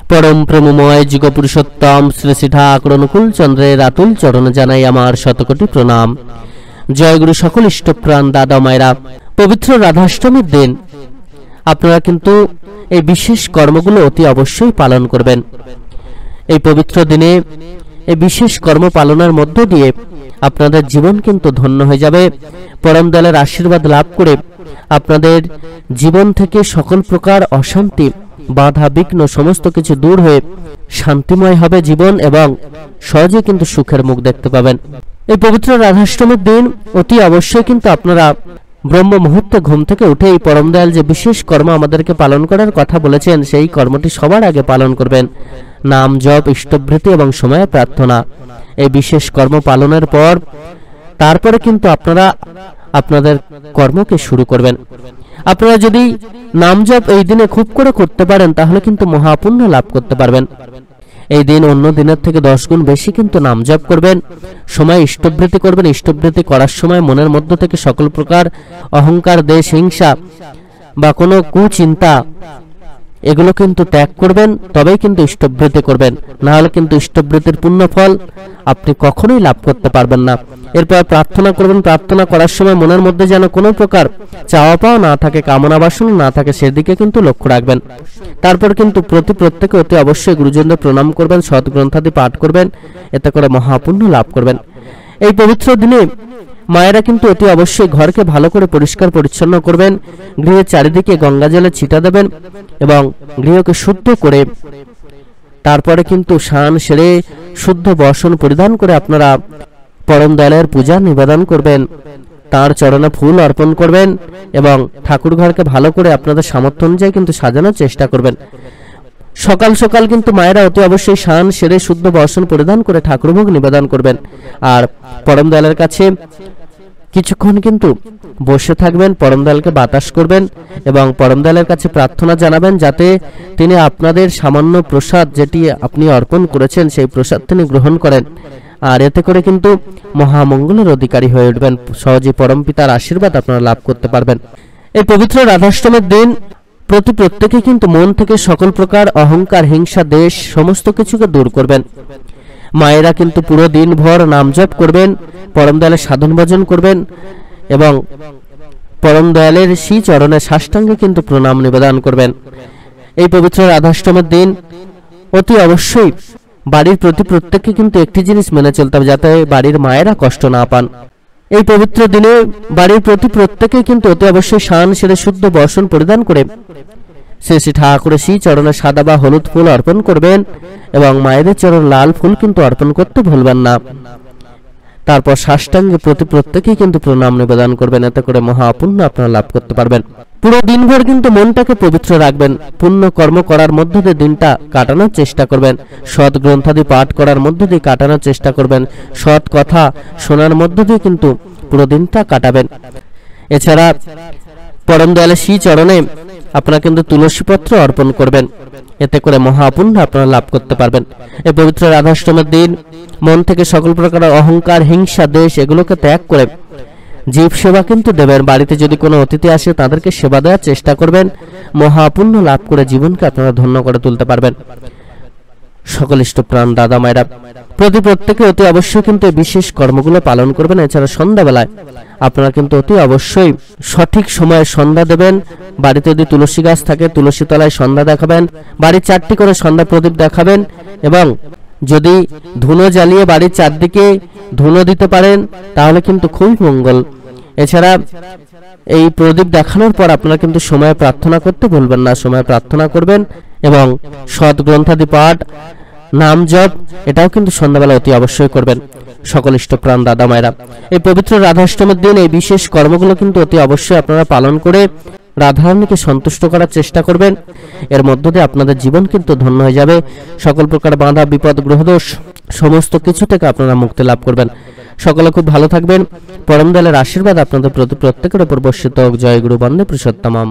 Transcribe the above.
परम प्रेममय जुग पुरुषोत्तम श्री श्री ठाकुर अनुकूल चंद्रेर आतुल चरण जानाई आमार शतकोटी प्रणाम। जय गुरु सकल इष्टप्राण दादा मायरा। पवित्र राधाष्टमीर दिन आपनारा किन्तु এই বিশেষ কর্মগুলো অতি অবশ্যই পালন করবেন। এই পবিত্র দিনে এই বিশেষ কর্ম পালনের মধ্য দিয়ে আপনাদের জীবন কিন্তু ধন্য হয়ে যাবে। পরম দয়ালের আশীর্বাদ লাভ করে আপনাদের জীবন থেকে সকল প্রকার অশান্তি বাধা বিঘ্ন সমস্ত কিছু দূর হয়ে শান্তিময় হবে জীবন এবং সহজে কিন্তু সুখের মুখ দেখতে পাবেন। এই পবিত্র রাধাষ্টমীর দিন অতি অবশ্যই কিন্তু আপনারা ব্রহ্ম মুহূর্তে ঘুম থেকে উঠে এই পরম দয়াল যে বিশেষ কর্ম আমাদেরকে পালন করার কথা বলেছেন সেই কর্মটি সবার আগে পালন করবেন। নাম জপ ইষ্টবৃত্তি এবং সময়ে প্রার্থনা এই বিশেষ কর্ম পালনের পর তারপরে কিন্তু আপনারা আপনাদের কর্মকে শুরু করবেন। আপনারা যদি নাম জপ এই দিনে খুব করে করতে পারেন তাহলে কিন্তু মহাপুণ্য লাভ করতে পারবেন। এই দিন অন্য দিনের থেকে 10 গুণ বেশি কিন্তু নাম জপ করবেন। সময় ইষ্টবৃত্তি করবেন। ইষ্টবৃত্তি করার সময় মনের মধ্য থেকে সকল প্রকার অহংকার দেশ হিংসা বা কোনো কুচিন্তা এগুলো কিন্তু ত্যাগ করবেন, তবেই কিন্তু ইষ্টবৃত্তি করবেন। না হলে কিন্তু ইষ্টবৃত্তির পূর্ণ ফল আপনি কখনোই লাভ করতে পারবেন না। এরপর প্রার্থনা করবেন। প্রার্থনা করার সময় মনের মধ্যে যেন কোনো প্রকার চাওয়া পাওয়া না থাকে, কামনা বাসনা না থাকে, সেদিকে কিন্তু লক্ষ্য রাখবেন। তারপর কিন্তু প্রত্যেকে অতি অবশ্যই গুরুজনদের প্রণাম করবেন, সৎ গ্রন্থাদি পাঠ করবেন, এতে করে মহাপুণ্য লাভ করবেন। এই পবিত্র দিনে মায়েরা কিন্তু অতি অবশ্যই ঘরকে ভালো করে পরিষ্কার পরিচ্ছন্ন করবেন। গৃহের চারিদিকে গঙ্গা জলে ছিটা দেবেন এবং গৃহকে শুদ্ধ করে তারপরে কিন্তু স্নান সেরে শুদ্ধ বসন পরিধান করে আপনারা পরম দয়ালের পূজা নিবেদন করবেন, তার চরণে ফুল অর্পণ করবেন এবং ঠাকুর ঘরকে ভালো করে আপনাদের সামর্থ্য অনুযায়ী কিন্তু সাজানোর চেষ্টা করবেন। সকাল সকাল কিন্তু মায়েরা অতি অবশ্যই স্নান সেরে শুদ্ধ বসন পরিধান করে ঠাকুরভোগ নিবেদন করবেন। আর পরম দয়ালের কাছে কিছুক্ষণ কিন্তু বসে থাকবেন, পরম দয়ালকে বাতাস করবেন এবং পরম দয়ালের কাছে প্রার্থনা জানাবেন যাতে তিনি আপনাদের সামান্য প্রসাদ যেটি আপনি অর্পণ করেছেন সেই প্রসাদ তিনি গ্রহণ করেন। আর এতে করে কিন্তু মহামঙ্গলের অধিকারী হয়ে উঠবেন। সহজে পরম পিতার আশীর্বাদ আপনারা লাভ করতে পারবেন। এই পবিত্র রাধাষ্টমীর দিন প্রত্যেকে কিন্তু মন থেকে সকল প্রকার অহংকার হিংসা দেশ সমস্ত কিছুকে দূর করবেন। মায়েরা কিন্তু পুরো দিন ভর নাম জপ করবেন, পরম দয়ালের সাধন ভজন করবেন এবং পরম দয়ালের শ্রী চরণে সাষ্টাঙ্গে কিন্তু প্রণাম নিবেদন করবেন। এই পবিত্র রাধাষ্টমীর দিন অতি অবশ্যই বাড়ির প্রত্যেককে কিন্তু একটি জিনিস মেনে চলতে হবে যাতে বাড়ির মায়েরা কষ্ট না পান। এই পবিত্র দিনে বাড়ির প্রত্যেকে কিন্তু অতি অবশ্যই স্নান সেরে শুদ্ধ বসন পরিধান করে শ্রী শ্রী ঠাকুরের শ্রী চরণে সাদা বা হলুদ ফুল অর্পণ করবেন এবং মায়েদের চরণ লাল ফুল কিন্তু অর্পণ করতে ভুলবেন না। তারপর সাষ্টাঙ্গে প্রত্যেকেই কিন্তু প্রণাম নিবেদন করবেন, এতে করে মহাপুণ্য আপনারা লাভ করতে পারবেন। পুরো দিনভর কিন্তু মনটাকে পবিত্র রাখবেন, পুণ্য কর্ম করার মধ্য দিয়ে দিনটা কাটানোর চেষ্টা করবেন, সৎ গ্রন্থাদি পাঠ করার মধ্য দিয়ে কাটানোর চেষ্টা করবেন, সৎ কথা শোনার মধ্য দিয়ে কিন্তু পুরো দিনটা কাটাবেন। এছাড়া পরম দয়ালের শ্রী চরণে আপনারা কিন্তু তুলসী পত্র অর্পণ করবেন, এতে করে মহাপুণ্য আপনারা লাভ করতে পারবেন। এই পবিত্র রাধাষ্টমীর দিন মন থেকে সকল প্রকার অহংকার হিংসা দেশ এগুলোকে ত্যাগ করে জীব সেবা কিন্তু দেবেন। বাড়িতে যদি কোনো অতিথি আসে তাদেরকে সেবা দেওয়ার চেষ্টা করবেন, মহাপুণ্য লাভ করে জীবনকে আপনারা ধন্য করে তুলতে পারবেন। সকল ইষ্টপ্রাণ দাদা মায়েরা প্রত্যেকে অতি অবশ্যই কিন্তু বিশেষ কর্মগুলো পালন করবেন। এছাড়া সন্ধ্যাবেলায় আপনারা কিন্তু অতি অবশ্যই সঠিক সময়ে সন্ধ্যা দেবেন। বাড়িতে যদি তুলসী গাছ থাকে তুলসী তলায় সন্ধ্যা দেখাবেন, বাড়ির 4টি করে সন্ধ্যা প্রদীপ দেখাবেন এবং যদি ধুনো জ্বালিয়ে বাড়ির চারদিকে ধুনো দিতে পারেন তাহলে কিন্তু খুবই মঙ্গল। এছাড়া এই প্রদীপ দেখানোর পর আপনারা কিন্তু সময়ে প্রার্থনা করতে ভুলবেন না, সময়ে প্রার্থনা করবেন এবং সৎ গ্রন্থাদি পাঠ নাম জপ এটাও কিন্তু সন্ধ্যাবেলা অতি অবশ্যই করবেন। সকল ইষ্টপ্রাণ দাদা মায়েরা এই পবিত্র রাধাষ্টমীর দিন এই বিশেষ কর্মগুলো কিন্তু অতি অবশ্যই আপনারা পালন করে রাধারানীকে সন্তুষ্ট করার চেষ্টা করবেন। এর মধ্য দিয়ে আপনাদের জীবন কিন্তু ধন্য হয়ে যাবে। সকল প্রকার বাধা বিপদ গ্রহদোষ সমস্ত কিছু থেকে আপনারা মুক্তি লাভ করবেন। সকলে খুব ভালো থাকবেন। পরম দয়ালের আশীর্বাদ আপনাদের প্রত্যেকের উপর বর্ষিত হোক। জয় গুরু বন্দে পুরুষোত্তমম।